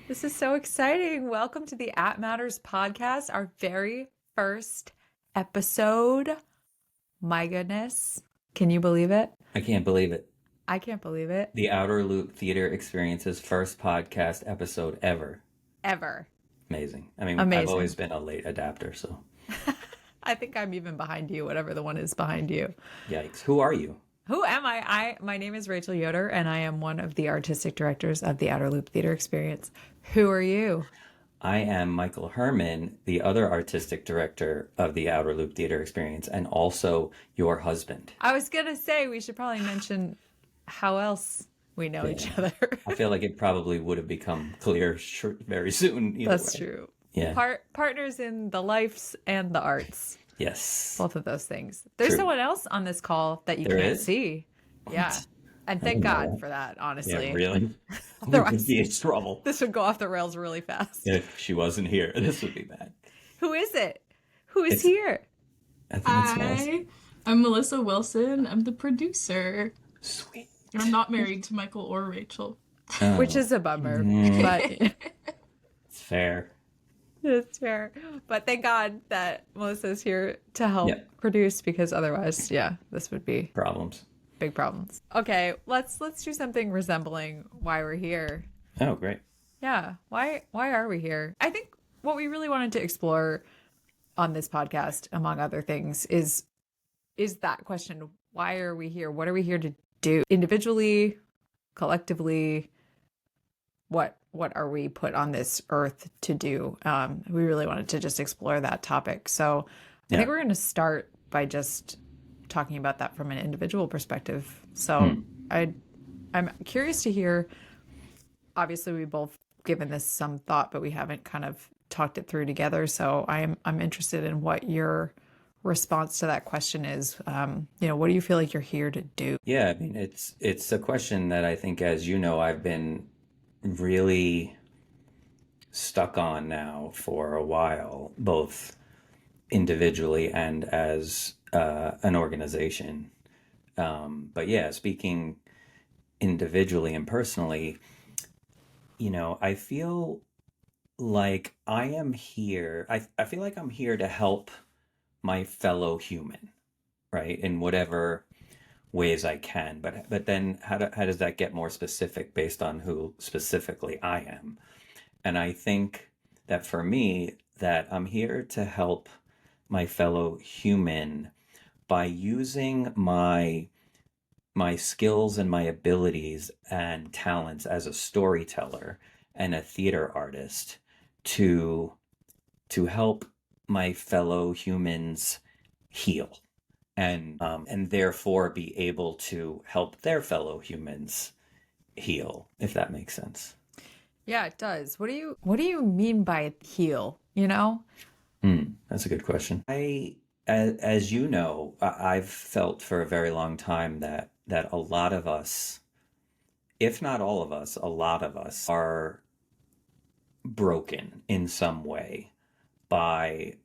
This is so exciting. Welcome to the At Matters podcast, our very first episode. My goodness. Can you believe it? I can't believe it. I can't believe it. The Outer Loop Theater Experience's first podcast episode ever. Ever. Amazing. I mean, I've Amazing. always been a late adapter, so I think I'm even behind you, whatever the one is behind you. yikes. Who are you? Who am I? My name is Rachael Yoder, and I am one of the artistic directors of the Outer Loop Theater Experience. Who are you? I am Michael Herman, the other artistic director of the Outer Loop Theater Experience, and also your husband. I was going to say we should probably mention how else we know each Yeah. other. I feel like it probably would have become clear very soon either That's way. true. Yeah. Partners in the lives and the arts. Yes. Both of those things. There's True. someone else on this call that you There can't is? see. Yeah. What? And I thank didn't know God that. for that, Yeah, honestly. really? We Otherwise, could be in trouble. this would go off the rails really fast. If she wasn't here, this would be bad. Who is it? Who is It's, here? I think it's Melissa. Hi, I'm Melissa Wilson. I'm the producer. Sweet. I'm not married to Michael or Rachel. Which Oh, is a bummer, mm, but it's fair. it's fair. But thank God that Melissa's here to help Yeah, produce, because otherwise, yeah, this would be problems. big problems. Okay, let's do something resembling why we're here. Oh, great. Yeah, why are we here? I think what we really wanted to explore on this podcast, among other things, is that question: why are we here? What are we here to do? Individually, collectively, what are we put on this earth to do? We really wanted to just explore that topic. So I think Yeah. we're going to start by just talking about that from an individual perspective. So Hmm. I'm curious to hear. Obviously, we both given this some thought, but we haven't kind of talked it through together. So I'm interested in what your response to that question is. What do you feel like you're here to do? Yeah, I mean, it's a question that I think, as you know, I've been really stuck on now for a while, both individually and as an organization. But yeah, speaking individually and personally, I feel like I am here. I feel like I'm here to help my fellow human, right? In whatever ways I can. But then how does that get more specific based on who specifically I am? And I think that for me, that I'm here to help my fellow human by using my skills and my abilities and talents as a storyteller and a theater artist to help my fellow humans heal and therefore be able to help their fellow humans heal, if that makes sense. Yeah, it does. What do you mean by heal? That's a good question. As you know, I've felt for a very long time that a lot of us, if not all of us, a lot of us are broken in some way by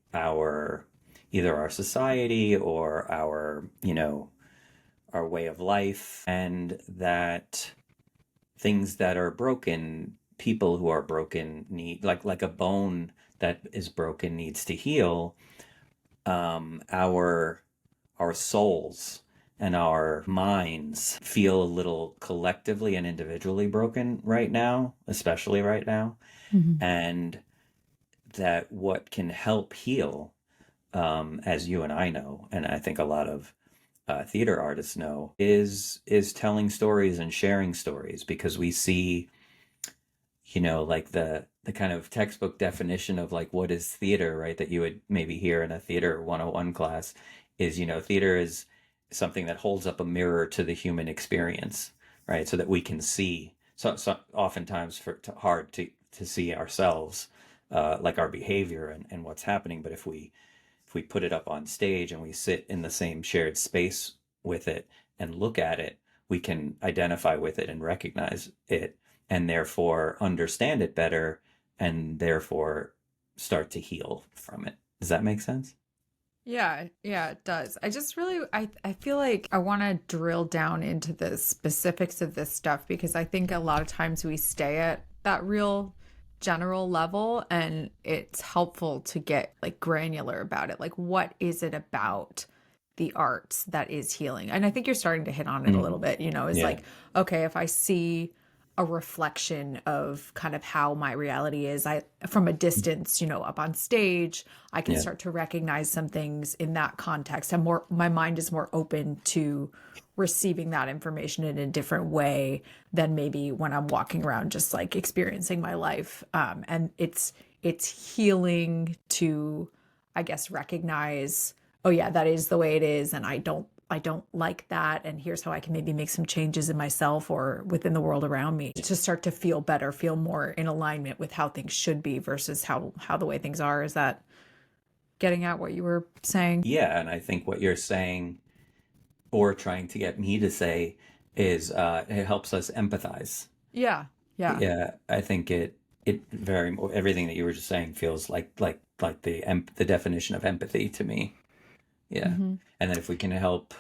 either our society or our way of life, and that things that are broken, people who are broken need, like a bone that is broken needs to heal. Our souls and our minds feel a little collectively and individually broken right now, especially right now. Mhm. And that what can help heal, as you and I know, and I think a lot of theater artists know, is telling stories and sharing stories, because we see, like the kind of textbook definition of like what is theater, right? That you would maybe hear in a theater 101 class is, theater is something that holds up a mirror to the human experience, right? So that we can see. So oftentimes hard to see ourselves, like our behavior and what's happening. But if we put it up on stage and we sit in the same shared space with it and look at it, we can identify with it and recognize it, and therefore understand it better, and therefore start to heal from it. Does that make sense? Yeah, it does. I just really I feel like I want to drill down into the specifics of this stuff, because I think a lot of times we stay at that real general level, and it's helpful to get like granular about it. Like, what is it about the arts that is healing? And I think you're starting to hit on it a little bit, is Yeah. like, okay, if I see a reflection of kind of how my reality is, I from a distance, up on stage, I can Yeah. start to recognize some things in that context. My mind is more open to receiving that information in a different way than maybe when I'm walking around just like experiencing my life. And it's healing to, I guess, recognize, oh yeah, that is the way it is, and I don't like that, and here's how I can maybe make some changes in myself or within the world around me to start to feel better, feel more in alignment with how things should be versus how the way things are. Is that getting at what you were saying? Yeah, and I think what you're saying or trying to get me to say is it helps us empathize. Yeah. Yeah. Yeah, I think it very everything that you were just saying feels like the definition of empathy to me. Yeah. Hmm. And then if we can help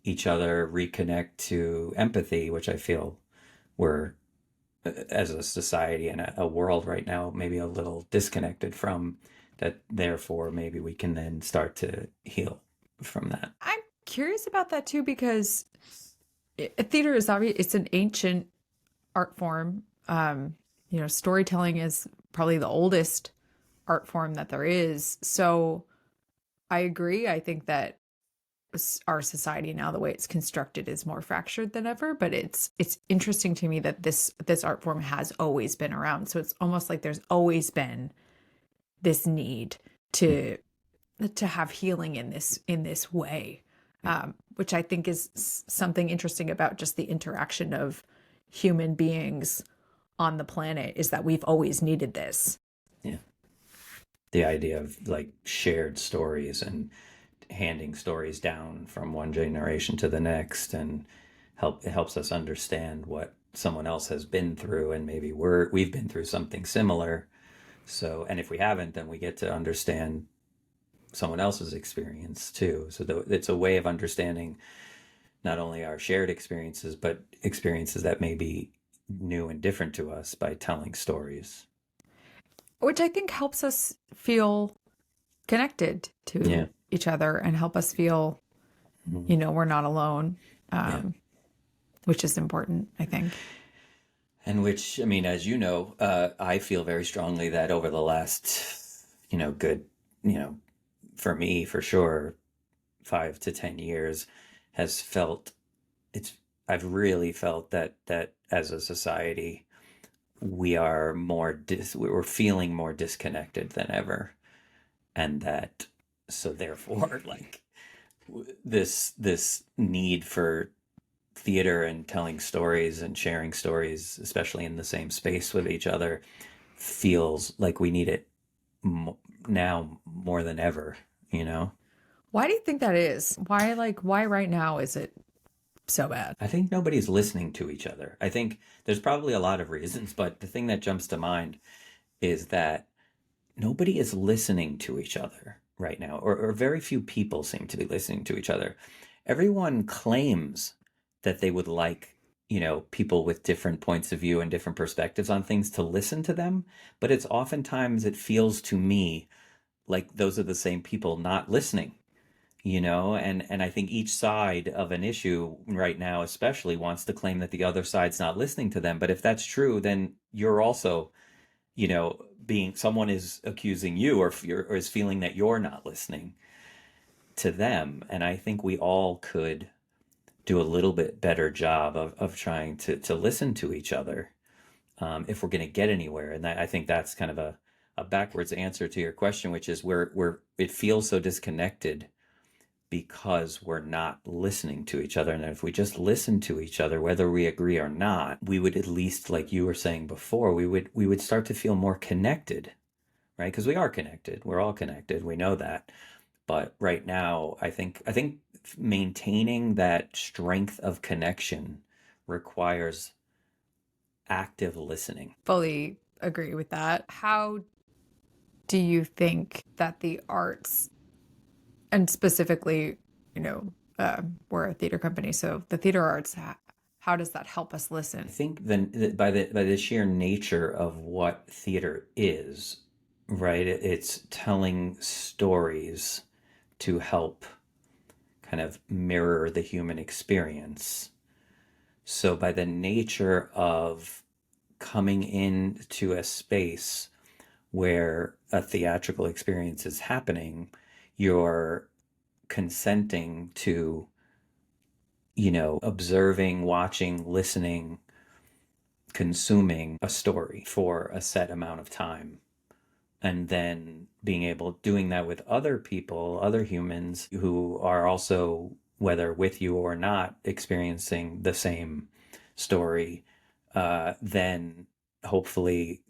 each other reconnect to empathy, which I feel we're as a society and a world right now maybe a little disconnected from, that therefore maybe we can then start to heal from that. I'm curious about that too, because theater is obvious. It's an ancient art form. Storytelling is probably the oldest art form that there is. So I agree. I think that our society now, the way it's constructed, is more fractured than ever. But it's interesting to me that this art form has always been around. So it's almost like there's always been this need to have healing in this way, which I think is something interesting about just the interaction of human beings on the planet, is that we've always needed this. Yeah. The idea of like shared stories and handing stories down from one generation to the next, and it helps us understand what someone else has been through, and maybe we've been through something similar. So, and if we haven't, then we get to understand someone else's experience too. So it's a way of understanding not only our shared experiences, but experiences that may be new and different to us by telling stories. Which I think helps us feel connected Yeah. to each other and help us feel, we're not alone, Yeah. which is important, I think. And which, I mean, as you know, I feel very strongly that over the last, good, for me, for sure, 5 to 10 years has felt it's, I've really felt that as a society, we're feeling more disconnected than ever. And that, so therefore, like this need for theater and telling stories and sharing stories, especially in the same space with each other, feels like we need it now more than ever, you know? Why do you think that is? Why right now is it so bad? I think nobody's listening to each other. I think there's probably a lot of reasons, but the thing that jumps to mind is that nobody is listening to each other right now, or very few people seem to be listening to each other. Everyone claims that they would like, people with different points of view and different perspectives on things to listen to them, but it's oftentimes, it feels to me like those are the same people not listening, and I think each side of an issue right now especially wants to claim that the other side's not listening to them. But if that's true, then you're also, being, someone is accusing you, or is feeling that you're not listening to them. And I think we all could do a little bit better job of trying to listen to each other, if we're going to get anywhere. And I think that's kind of a backwards answer to your question, which is it feels so disconnected because we're not listening to each other. And if we just listen to each other, whether we agree or not, we would at least, like you were saying before, we would start to feel more connected, right? Because we are connected. We're all connected. We know that. But right now, I think maintaining that strength of connection requires active listening. Fully agree with that. How do you think that the arts, and specifically, we're a theater company, so the theater arts how does that help us I listen? think by the sheer nature of what theater is, right? It's telling stories to help kind of mirror the human experience. So by the nature of coming into a space where a theatrical experience is happening, you're consenting to, observing, watching, listening, consuming a story for a set amount of time. And then being able, doing that with other people, other humans who are also, whether with you or not, experiencing the same story, then hopefully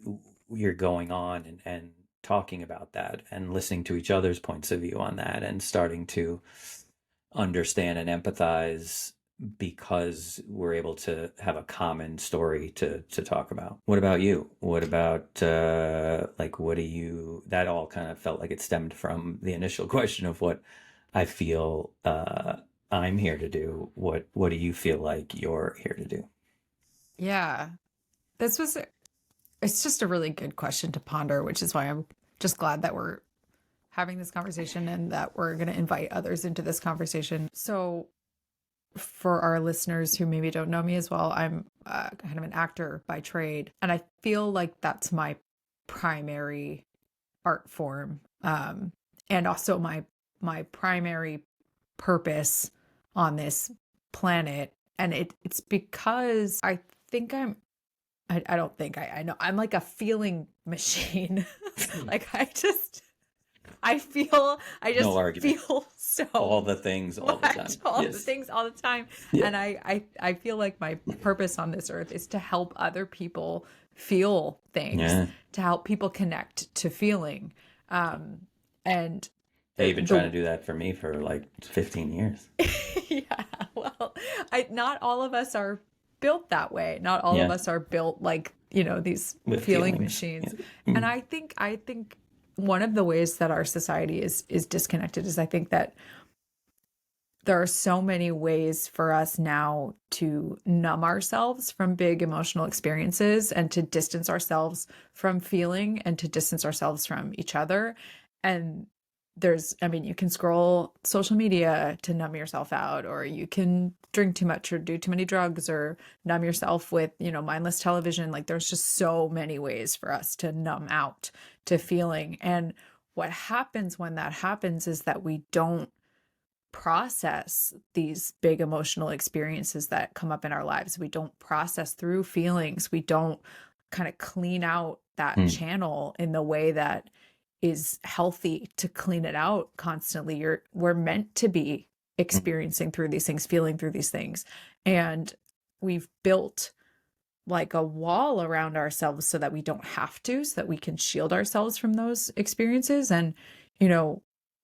you're going on and talking about that and listening to each other's points of view on that and starting to understand and empathize because we're able to have a common story to talk about. What about you? What about what do you, that all kind of felt like it stemmed from the initial question of what I feel I'm here to do. What do you feel like you're here to do? Yeah. This was it's just a really good question to ponder, which is why I'm just glad that we're having this conversation and that we're going to invite others into this conversation. So, for our listeners who maybe don't know me as well, I'm kind of an actor by trade, and I feel like that's my primary art form, and also my primary purpose on this planet. And it's because I think I don't think I know I'm like a feeling machine. Like I No just argument. feel so All the things all the time. much, all the Yes. things all the time. Yeah. And I feel like my purpose on this earth is to help other people feel things, Yeah. to help people connect to feeling. And Yeah, you've been the trying to do that for me for like 15 years. yeah, well, not all of us are built that way. Not all of Yeah. us are built like, these With feeling feelings. machines. Yeah. And I think one of the ways that our society is disconnected is I think that there are so many ways for us now to numb ourselves from big emotional experiences and to distance ourselves from feeling and to distance ourselves from each other. And you can scroll social media to numb yourself out, or you can drink too much or do too many drugs or numb yourself with, mindless television. Like there's just so many ways for us to numb out to feeling. And what happens when that happens is that we don't process these big emotional experiences that come up in our lives. We don't process through feelings. We don't kind of clean out that channel in the way that is healthy to clean it out constantly. We're meant to be experiencing through these things, feeling through these things. And we've built like a wall around ourselves so that we don't have to, so that we can shield ourselves from those experiences. And,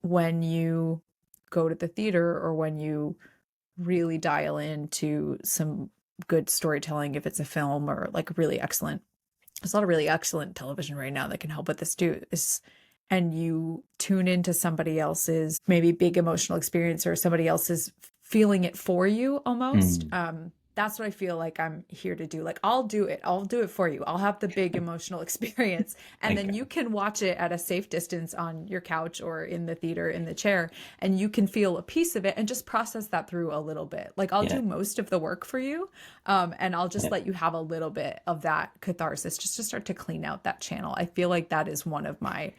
when you go to the theater or when you really dial into some good storytelling, if it's a film or like really excellent, there's a lot of really excellent television right now that can help with this too, and you tune into somebody else's maybe big emotional experience or somebody else's feeling it for you almost. That's what I feel like I'm here to do. Like I'll do it for you. I'll have the big emotional experience, and then you can watch it at a safe distance on your couch or in the theater in the chair, and you can feel a piece of it and just process that through a little bit. Like I'll do most of the work for you, and I'll just let you have a little bit of that catharsis just to start to clean out that channel. I feel like that is one of my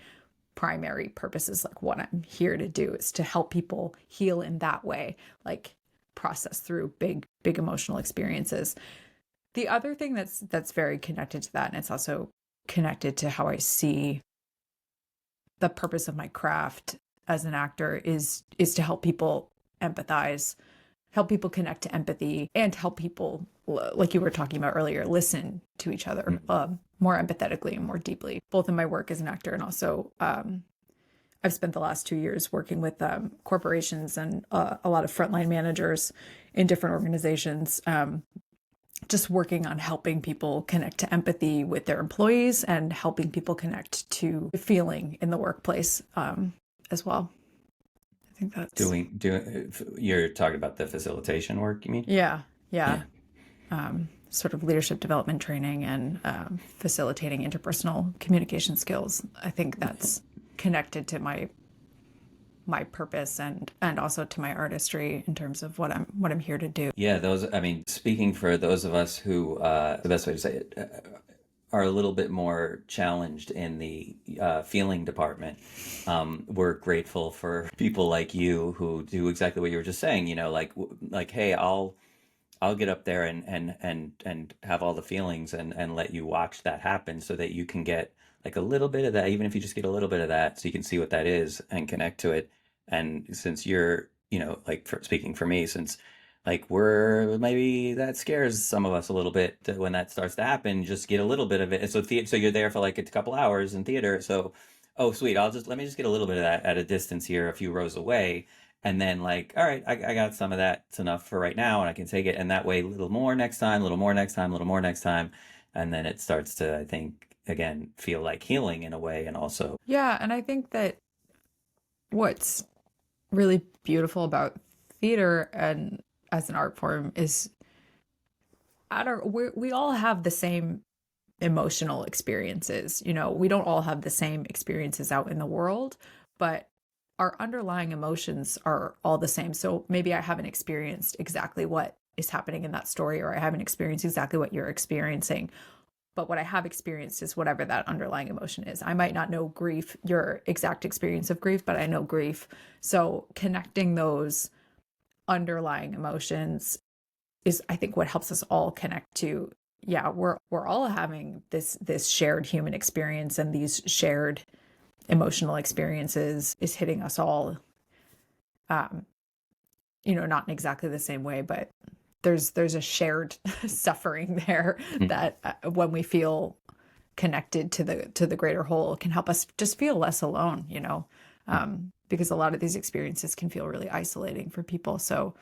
primary purposes. Like what I'm here to do is to help people heal in that way, like process through big emotional experiences. The other thing that's very connected to that, and it's also connected to how I see the purpose of my craft as an actor, is to help people empathize, help people connect to empathy, and help people, like you were talking about earlier, listen to each other more empathetically and more deeply, both in my work as an actor and also I've spent the last 2 years working with corporations and a lot of frontline managers in different organizations, just working on helping people connect to empathy with their employees and helping people connect to feeling in the workplace as well. I think that's doing. You're talking about the facilitation work, you mean? Yeah. sort of leadership development training and facilitating interpersonal communication skills. I think that's connected to my purpose and also to my artistry in terms of what I'm here to do. Yeah, those, I mean, speaking for those of us who, the best way to say it, are a little bit more challenged in the feeling department. We're grateful for people like you who do exactly what you were just saying, like, hey, I'll get up there and have all the feelings and let you watch that happen so that you can get like a little bit of that, even if you just get a little bit of that, so you can see what that is and connect to it. And since you're, like speaking for me, since like we're maybe that scares some of us a little bit when that starts to happen, just get a little bit of it. And so you're there for like a couple hours in theater. So, oh, sweet. Let me just get a little bit of that at a distance here, a few rows away, and then like, all right, I got some of that. It's enough for right now, and I can take it. And that way, a little more next time, a little more next time, a little more next time, and then it starts to, I think, again, feel like healing in a way, and also, Yeah, and I think that what's really beautiful about theater and as an art form is we all have the same emotional experiences. We don't all have the same experiences out in the world, but our underlying emotions are all the same. So maybe I haven't experienced exactly what is happening in that story, or I haven't experienced exactly what you're experiencing. But what I have experienced is whatever that underlying emotion is. I might not know grief, your exact experience of grief, but I know grief. So connecting those underlying emotions is, I think, what helps us all connect to, yeah, we're all having this shared human experience, and these shared emotional experiences is hitting us all, um not in exactly the same way, but there's a shared suffering there that when we feel connected to the greater whole, can help us just feel less alone, because a lot of these experiences can feel really isolating for people. So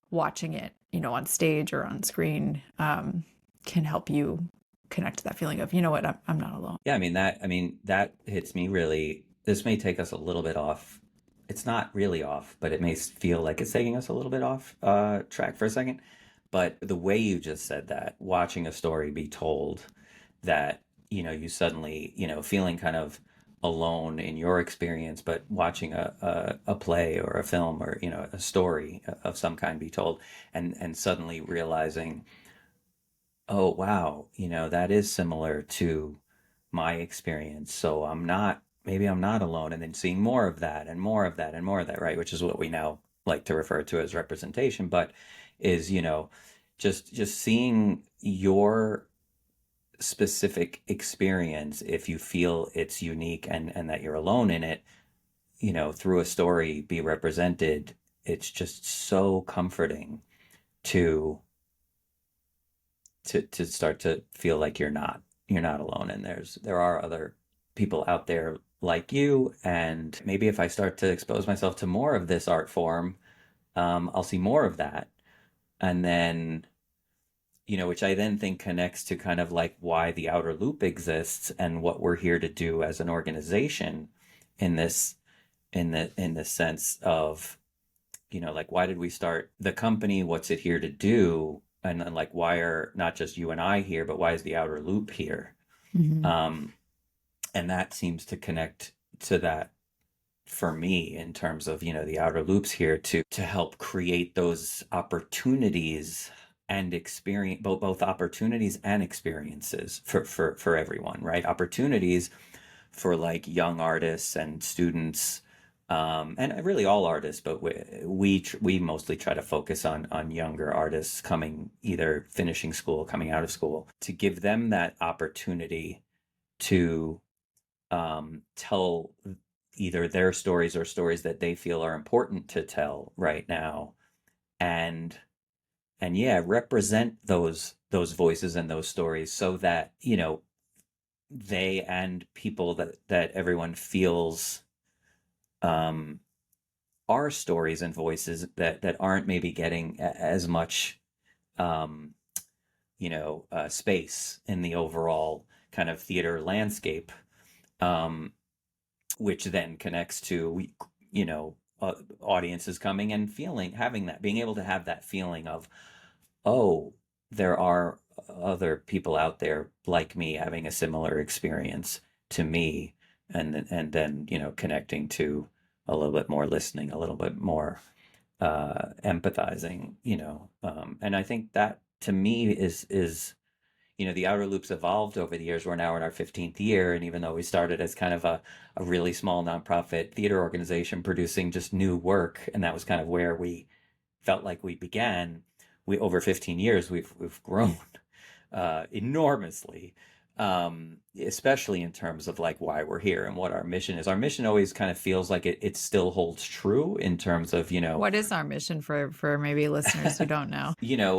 watching it, on stage or on screen, can help you connect to that feeling of, what, I'm not alone. yeah, that hits me really. This may take us a little bit off. It's not really off, but it may feel like it's taking us a little bit off track for a second. But the way you just said that, watching a story be told, that you suddenly feeling kind of alone in your experience, but watching a play or a film or a story of some kind be told, and suddenly realizing, oh wow, that is similar to my experience. So maybe I'm not alone. And then seeing more of that and more of that and more of that, right? Which is what we now like to refer to as representation, but is, just seeing your specific experience, if you feel it's unique and that you're alone in it, through a story be represented. It's just so comforting to to start to feel like you're not alone, and there are other people out there like you. And maybe if I start to expose myself to more of this art form, I'll see more of that. And then, which I then think connects to kind of like why the outer loop exists and what we're here to do as an organization in this, in the sense of, like, why did we start the company? What's it here to do? And then, like, why are not just you and I here, but why is the outer loop here? Mm-hmm. Um, and that seems to connect to that for me, in terms of, the outer loops here to help create those opportunities and experience, both opportunities and experiences for everyone, right? Opportunities for like young artists and students, and really all artists, but we mostly try to focus on younger artists either finishing school, coming out of school, to give them that opportunity to tell either their stories or stories that they feel are important to tell right now, and yeah, represent those voices and those stories, so that they and people that everyone feels um are stories and voices that aren't maybe getting as much um space in the overall kind of theater landscape, um which then connects to audiences coming and having that, being able to have that feeling of, oh, there are other people out there like me having a similar experience to me, and then connecting to a little bit more listening, a little bit more empathizing, and I think that to me is the outer loops evolved over the years. We're now in our 15th year, and even though we started as kind of a really small nonprofit theater organization producing just new work, and that was kind of where we felt like we began, we over 15 years we've grown enormously, especially in terms of like why we're here and what our mission is. Our mission always kind of feels like it still holds true in terms of What is our mission for maybe listeners who don't know?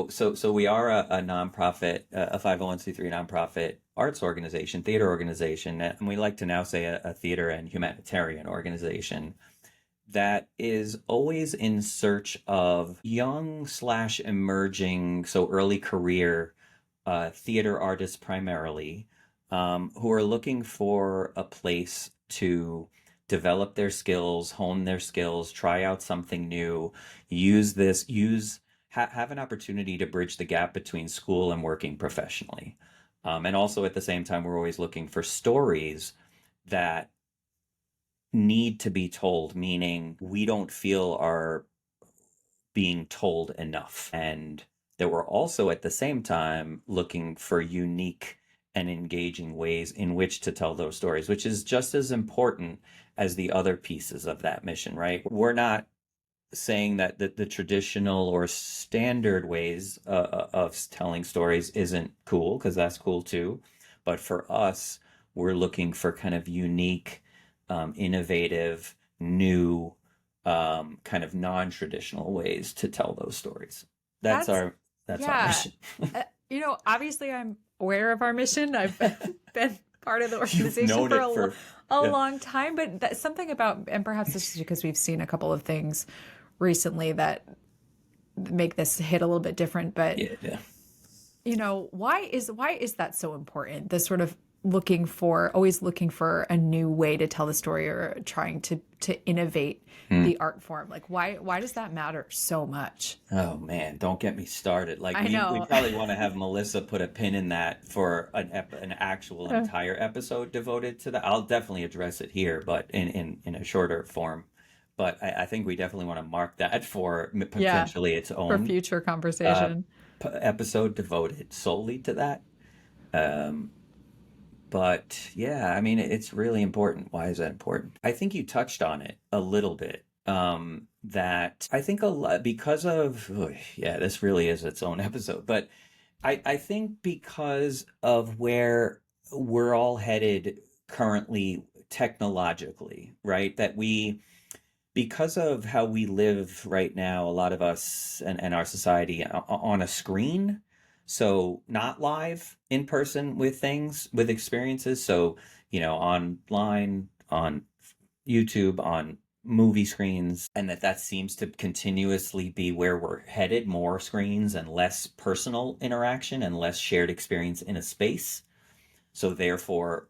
So we are a nonprofit, a 501c3 nonprofit arts organization, theater organization, and we like to now say a theater and humanitarian organization that is always in search of young slash emerging, so early career theater artists primarily, who are looking for a place to develop their skills, hone their skills, try out something new, have an opportunity to bridge the gap between school and working professionally. And also at the same time, we're always looking for stories that need to be told, meaning we don't feel are being told enough. And that we're also at the same time looking for unique and engaging ways in which to tell those stories, which is just as important as the other pieces of that mission, right? We're not saying that the traditional or standard ways of telling stories isn't cool, because that's cool too. But for us, we're looking for kind of unique, innovative, new, kind of non-traditional ways to tell those stories. That's That's our yeah. mission. Obviously I'm aware of our mission. I've been part of the You've organization known for it for a yeah. long time, but that's something about, and perhaps this is because we've seen a couple of things recently that make this hit a little bit different, but Yeah. why is that so important? This sort of always looking for a new way to tell the story, or trying to innovate the art form. Like why does that matter so much? Oh man, don't get me started. Like I we know. probably want to have Melissa put a pin in that for an actual entire episode devoted to that. I'll definitely address it here, but in a shorter form. But I think we definitely want to mark that for Yeah, potentially its for own future uh, conversation. episode devoted solely to that. Um, but yeah, I mean, it's really important. Why is that important? I think you touched on it a little bit. That I think a lot because of, oh, yeah, this really is its own episode. But I think because of where we're all headed currently technologically, right? Because of how we live right now, a lot of us and our society on a screen, so not live in person with things, with experiences. So, online, on YouTube, on movie screens, and that seems to continuously be where we're headed, more screens and less personal interaction and less shared experience in a space. So therefore,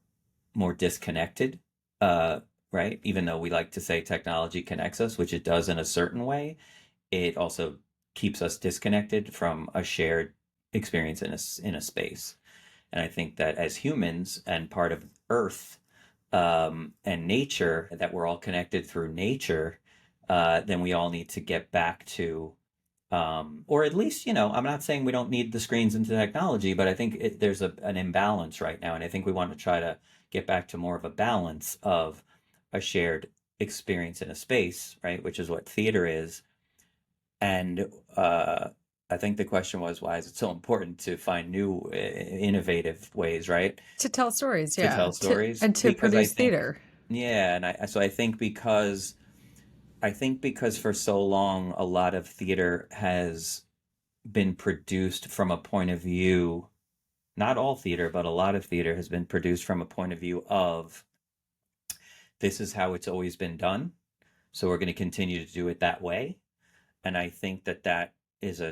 more disconnected, right? Even though we like to say technology connects us, which it does in a certain way, it also keeps us disconnected from a shared experience in a space. And I think that as humans and part of Earth, and nature, that we're all connected through nature, then we all need to get back to, or at least, I'm not saying we don't need the screens and the technology, but I think there's an imbalance right now. And I think we want to try to get back to more of a balance of a shared experience in a space, right? Which is what theater is. And I think the question was, why is it so important to find new, innovative ways, right? To tell stories, To yeah. tell stories? And to Because I produce think, theater. yeah, and so I think because for so long a lot of theater has been produced from a point of view, not all theater, but a lot of theater has been produced from a point of view of this is how it's always been done, so we're going to continue to do it that way. And I think that is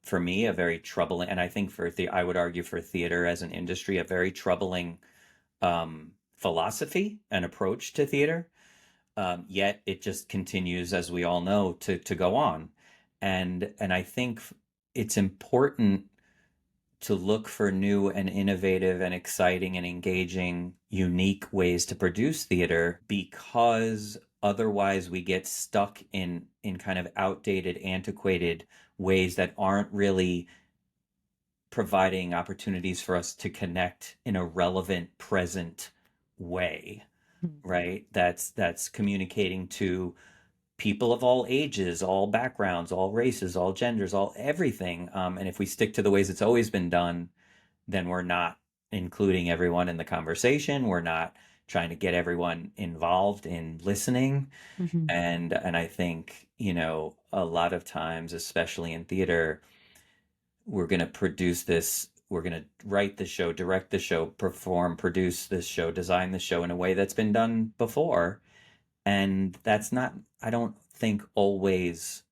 for me a very troubling, and I think I would argue for theater as an industry a very troubling philosophy and approach to theater. Yet it just continues, as we all know, to go on. And I think it's important to look for new and innovative and exciting and engaging, unique ways to produce theater, because otherwise we get stuck in kind of outdated, antiquated ways that aren't really providing opportunities for us to connect in a relevant, present way, right? That's communicating to people of all ages, all backgrounds, all races, all genders, all everything. And if we stick to the ways it's always been done, then we're not including everyone in the conversation. We're not trying to get everyone involved in listening. Mhm. And I think, a lot of times, especially in theater, we're going to produce this, we're going to write the show, direct the show, perform, produce this show, design the show in a way that's been done before. And that's not, I don't think, always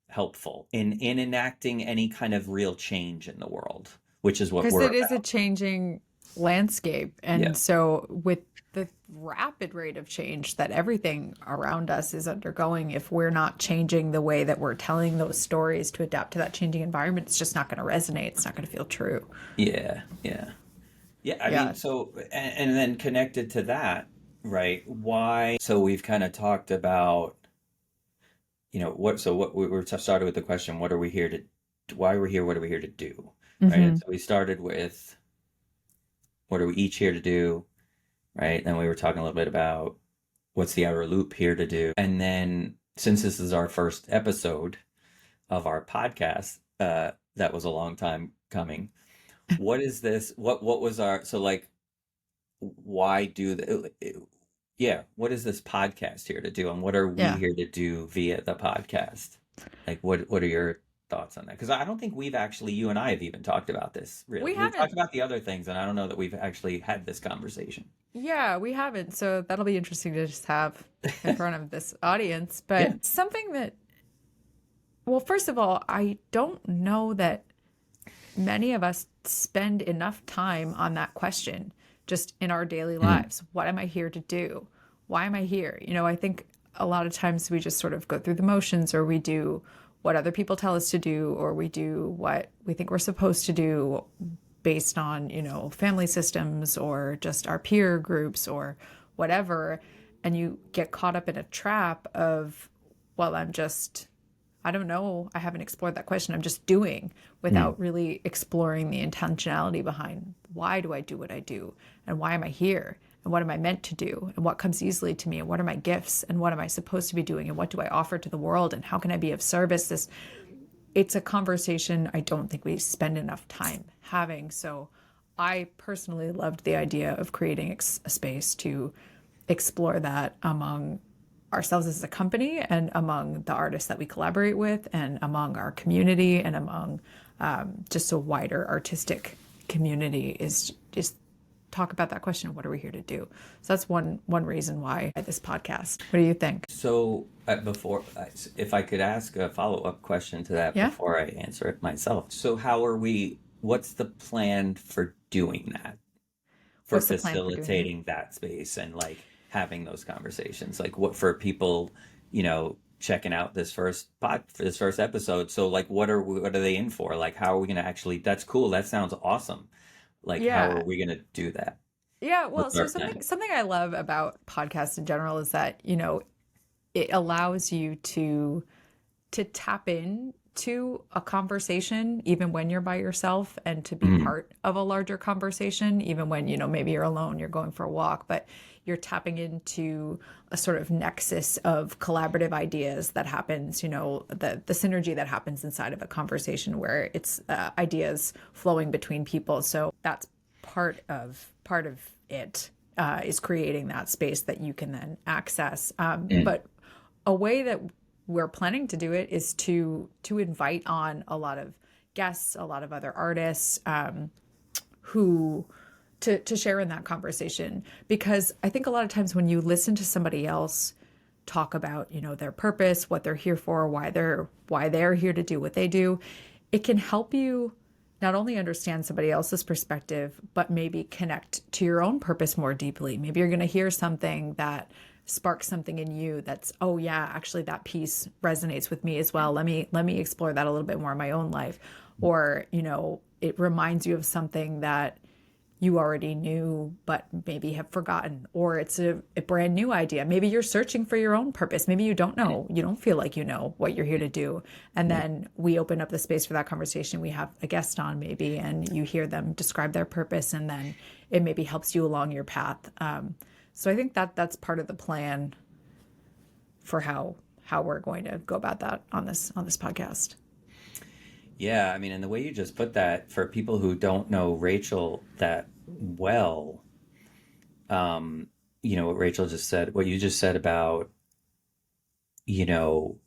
helpful in enacting any kind of real change in the world, which is what Because we're it is a about. changing landscape. Yeah. And so, with the rapid rate of change that everything around us is undergoing, if we're not changing the way that we're telling those stories to adapt to that changing environment, it's just not going to resonate. It's not going to feel true. Yeah. Yeah. Yeah. I Yeah. mean, so, and then connected to that, right? Why? So we've kind of talked about, what we were started with the question, what are we here to, why are we here? What are we here to do? Right. And Hmm. so we started with, what are we each here to do? Right. Then we were talking a little bit about what's the outer loop here to do. And then, since this is our first episode of our podcast, that was a long time coming. What is this? What was our, so like, why do the, yeah, what is this podcast here to do? And what are we Yeah. here to do via the podcast? Like, what are your thoughts on that? Because I don't think we've actually, you and I have even talked about this We really. We've talked haven't. about the other things, and I don't know that we've actually had this conversation. Yeah, we haven't. So that'll be interesting to just have in front of this audience. Yeah. But something that, well, first of all, I don't know that many of us spend enough time on that question just in our daily Mhm. lives. What am I here to do? Why am I here? I think a lot of times we just sort of go through the motions, or we do what other people tell us to do, or we do what we think we're supposed to do based on, family systems or just our peer groups or whatever. And you get caught up in a trap of, well, I don't know. I haven't explored that question. I'm just doing, Mhm. without really exploring the intentionality behind, why do I do what I do? And why am I here? And what am I meant to do? And what comes easily to me? And what are my gifts? And what am I supposed to be doing? And what do I offer to the world? And how can I be of service? It's a conversation I don't think we spend enough time having. So I personally loved the idea of creating a space to explore that among ourselves as a company, and among the artists that we collaborate with, and among our community, and among just a wider artistic community, is just talk about that question of what are we here to do. So that's one reason why this podcast. What do you think? So, if I could ask a follow-up question to that Yeah. before I answer it myself. So, what's the plan for doing that? For What's the plan for doing that? facilitating that space and like having those conversations? Like, what for people, checking out this first episode. So, like, what are they in for? Like, how are we going to actually, that's cool. That sounds awesome. Like, how are Yeah. we going to do that? Yeah, well, What's so our something plan? something I love about podcasts in general is that, it allows you to tap in to a conversation even when you're by yourself, and to be Mhm. part of a larger conversation even when, maybe you're alone, you're going for a walk, but you're tapping into a sort of nexus of collaborative ideas that happens, the synergy that happens inside of a conversation, where it's ideas flowing between people. So that's part of it, is creating that space that you can then access. Mm. But a way that we're planning to do it is to invite on a lot of guests, a lot of other artists, who to share in that conversation. Because I think a lot of times when you listen to somebody else talk about, their purpose, what they're here for, why they're here to do what they do, it can help you not only understand somebody else's perspective, but maybe connect to your own purpose more deeply. Maybe you're going to hear something that sparks something in you that's, oh yeah, actually that piece resonates with me as well. Let me explore that a little bit more in my own life. Or, it reminds you of something that you already knew but maybe have forgotten, or it's a brand new idea. Maybe you're searching for your own purpose. Maybe you don't know, you don't feel like you know what you're here to do, and Yeah. then we open up the space for that conversation. We have a guest on maybe, and you hear them describe their purpose, and then it maybe helps you along your path. So I think that that's part of the plan for how we're going to go about that on this podcast. Yeah, I mean, and the way you just put that, for people who don't know Rachel that well, um, what Rachel just said, what you just said about, you know,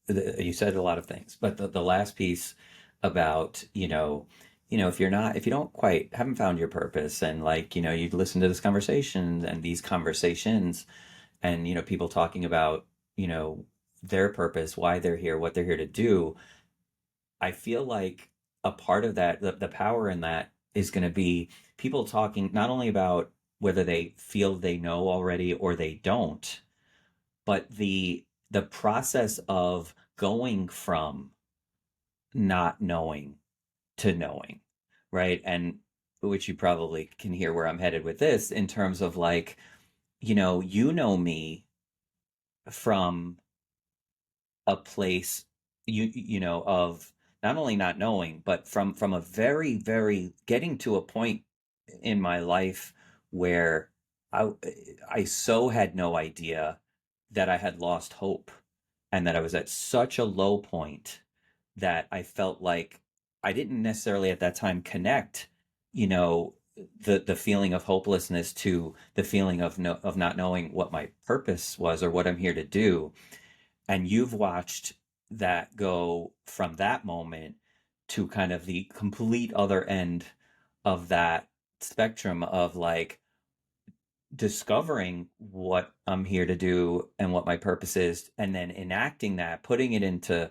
you said a lot of things, but the last piece about, if you don't quite haven't found your purpose, and like, you listen to this conversation and these conversations, and, people talking about, you know, their purpose, why they're here, what they're here to do. I feel like a part of that, the power in that is going to be people talking not only about whether they feel they know already or they don't, but the process of going from not knowing to knowing, right? And which you probably can hear where I'm headed with this, in terms of like, you know me from a place, of not only not knowing, but from a very, very getting to a point in my life where i I so had no idea that I had lost hope, and that I was at such a low point that I felt like I didn't necessarily at that time connect, you know, the feeling of hopelessness to the feeling of not knowing what my purpose was or what I'm here to do. And you've watched that go from that moment to kind of the complete other end of that spectrum of like discovering what I'm here to do and what my purpose is, and then enacting that, putting it into,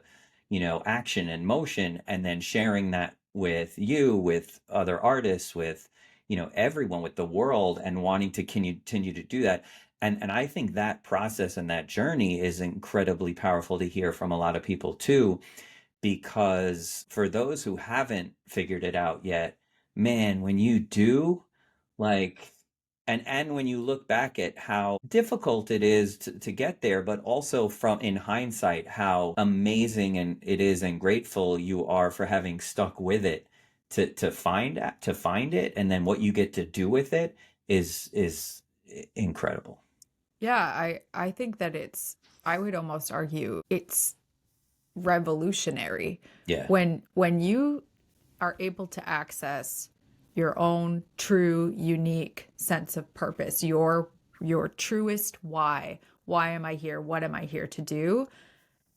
action and motion, and then sharing that with you, with other artists, with, everyone, with the world, and wanting to continue to do that. And I think that process and that journey is incredibly powerful to hear from a lot of people too, because for those who haven't figured it out yet, man, when you do, like, and when you look back at how difficult it is to get there, but also from in hindsight, how amazing and it is and grateful you are for having stuck with it to find it, and then what you get to do with it is incredible. Yeah, I think that I would almost argue it's revolutionary Yeah. when you are able to access your own true unique sense of purpose, your truest why. Why am I here? What am I here to do?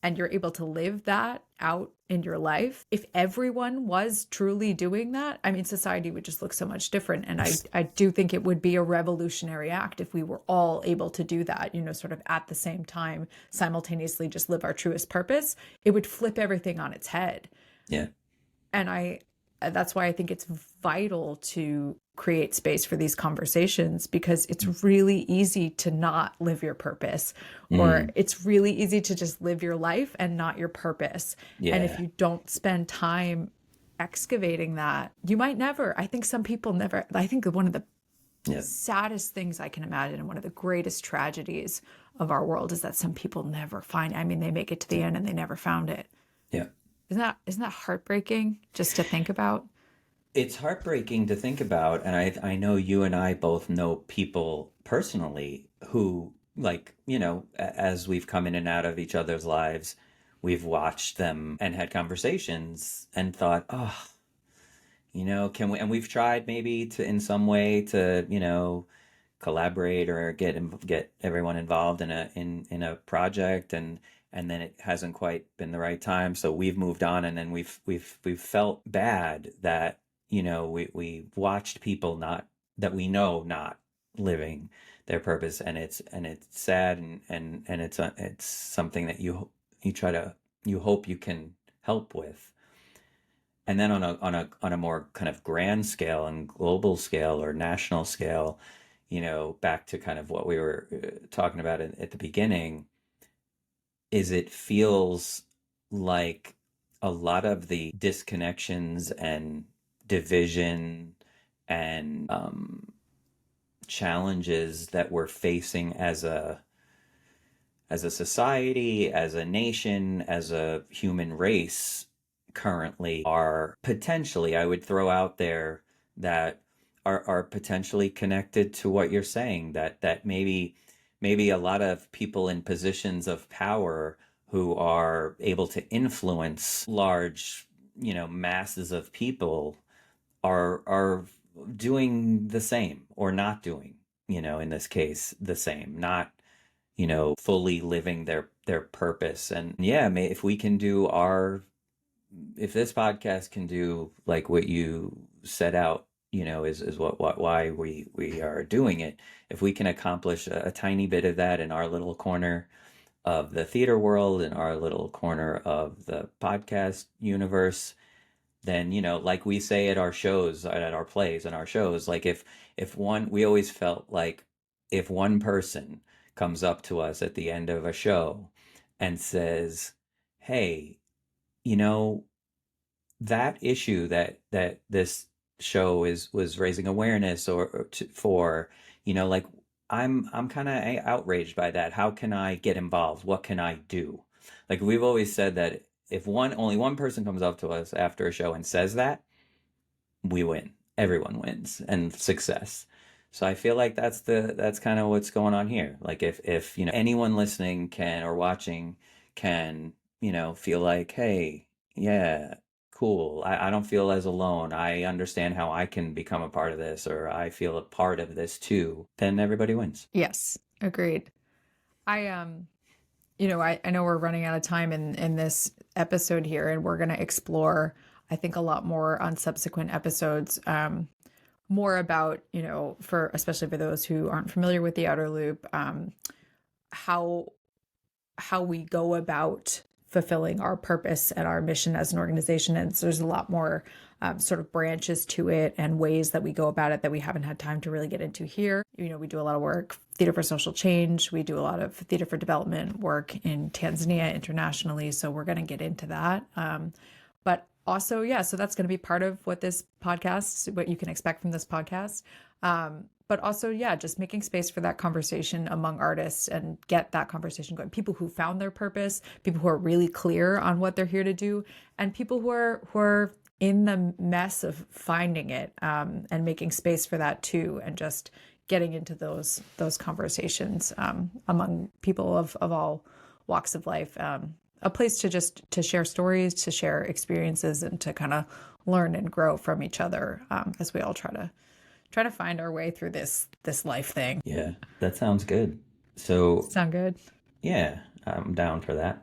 And you're able to live that out in your life. If everyone was truly doing that, I mean, society would just look so much different. And I do think it would be a revolutionary act if we were all able to do that, sort of at the same time, simultaneously just live our truest purpose. It would flip everything on its head. Yeah. And that's why I think it's vital to create space for these conversations, because it's really easy to not live your purpose, or it's really easy to just live your life and not your purpose. And if Yeah. you don't spend time excavating that, you might never. I think some people never. I think one of the Yeah. saddest things I can imagine, and one of the greatest tragedies of our world, is that some people never find. I mean, they make it to the end and they never found it. Yeah. Isn't that heartbreaking just to think about? It's heartbreaking to think about, and I know you and I both know people personally who, like, as we've come in and out of each other's lives, we've watched them and had conversations and thought, oh, can we, and we've tried maybe to in some way to, collaborate or get everyone involved in a project, and then it hasn't quite been the right time, so we've moved on, and then we've felt bad that, we watched people not that we know not living their purpose, and it's sad, and it's something that you hope you can help with. And then on a more kind of grand scale and global scale or national scale, back to kind of what we were talking about at the beginning, is it feels like a lot of the disconnections and division and challenges that we're facing as a society, as a nation, as a human race currently are potentially, I would throw out there that are potentially connected to what you're saying, that maybe a lot of people in positions of power who are able to influence large, masses of people are doing the same or not doing, in this case, the same, not fully living their purpose. And yeah, if we can do if this podcast can do like what you set out, is what why we are doing it. If we can accomplish a tiny bit of that in our little corner of the theater world, in our little corner of the podcast universe, then like we say at our shows, at our plays and our shows, like if one, we always felt like if one person comes up to us at the end of a show and says, hey, you know that issue that this show was raising awareness for, like I'm kind of outraged by that. How can I get involved? What can I do? Like we've always said that if only one person comes up to us after a show and says that, we win. Everyone wins and success. So I feel like that's kind of what's going on here. Like if anyone listening can or watching can, feel like, hey, yeah, cool. I don't feel as alone. I understand how I can become a part of this, or I feel a part of this too. Then everybody wins. Yes, agreed. I I know we're running out of time in this episode here, and we're going to explore, I think, a lot more on subsequent episodes, more about, for especially for those who aren't familiar with the outer loop, how we go about fulfilling our purpose and our mission as an organization. And so there's a lot more sort of branches to it and ways that we go about it that we haven't had time to really get into here. We do a lot of work, Theater for Social Change. We do a lot of Theater for Development work in Tanzania internationally. So we're going to get into that. But also, yeah, so that's going to be part of what this podcast, what you can expect from this podcast. But also, yeah, just making space for that conversation among artists and get that conversation going. People who found their purpose, people who are really clear on what they're here to do, and people who are in the mess of finding it, and making space for that too, and just getting into those conversations among people of all walks of life. A place to share stories, to share experiences, and to kind of learn and grow from each other, as we all try to find our way through this life thing. Yeah, that sounds good. So Sound good? yeah, I'm down for that.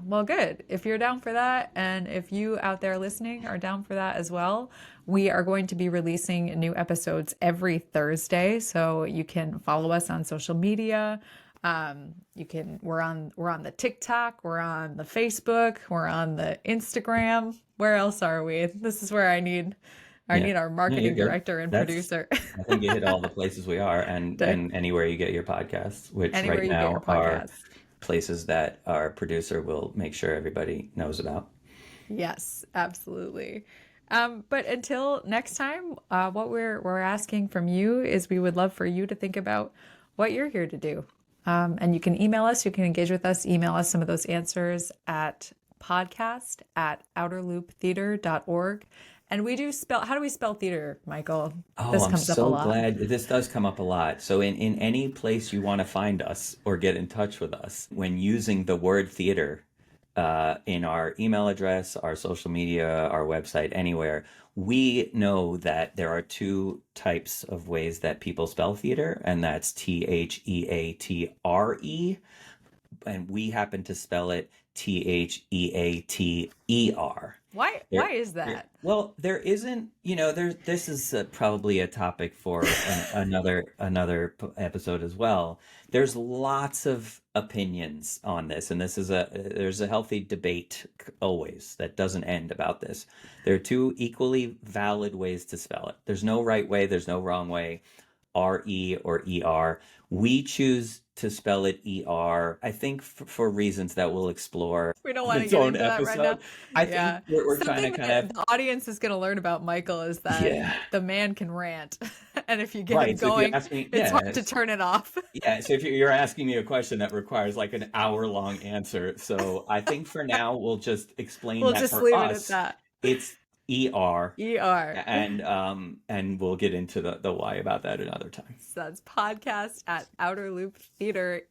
Well, good. If you're down for that, and if you out there listening are down for that as well, we are going to be releasing new episodes every Thursday. So you can follow us on social media. We're on the TikTok, we're on the Facebook, we're on the Instagram. Where else are we? This is where I need our marketing director and producer. I think you hit all the places we are, and anywhere you get your podcasts, which Anywhere right you get now your are podcasts. places that our producer will make sure everybody knows about. Yes, absolutely. But until next time, what we're asking from you is we would love for you to think about what you're here to do. And you can email us, you can engage with us, email us some of those answers at podcast@outerlooptheater.org. And we do how do we spell theater, Michael? Oh, This I'm comes up a so lot. glad this does come up a lot. So in any place you want to find us or get in touch with us, when using the word theater, in our email address, our social media, our website, anywhere, we know that there are two types of ways that people spell theater, and that's THEATRE, and we happen to spell it THEATER. Why is that? Well, there isn't, this is probably a topic for another episode as well. There's lots of opinions on this, and there's a healthy debate always that doesn't end about this. There are two equally valid ways to spell it. There's no right way, there's no wrong way. R-E or E-R. We choose to spell it E-R, I think for reasons that we'll explore We don't on want to its get own into that right now. episode. I think Yeah. we're trying to Something kind that of, the audience is going to learn about Michael is that yeah, the man can rant. And if you get him right. So if you going, ask me, it's hard yeah, to turn it off. yeah. So if you're asking me a question that requires like an hour-long answer, so I think for now we'll just explain We'll that just for leave it at us, that. it's ER, ER. and we'll get into the why about that another time. So that's podcast at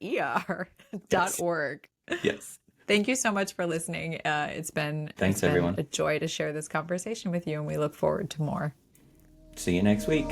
Yes. outerlooptheater.org. Yes. Thank you so much for listening. It's been Thanks, everyone. a joy to share this conversation with you, and we look forward to more. See you next week.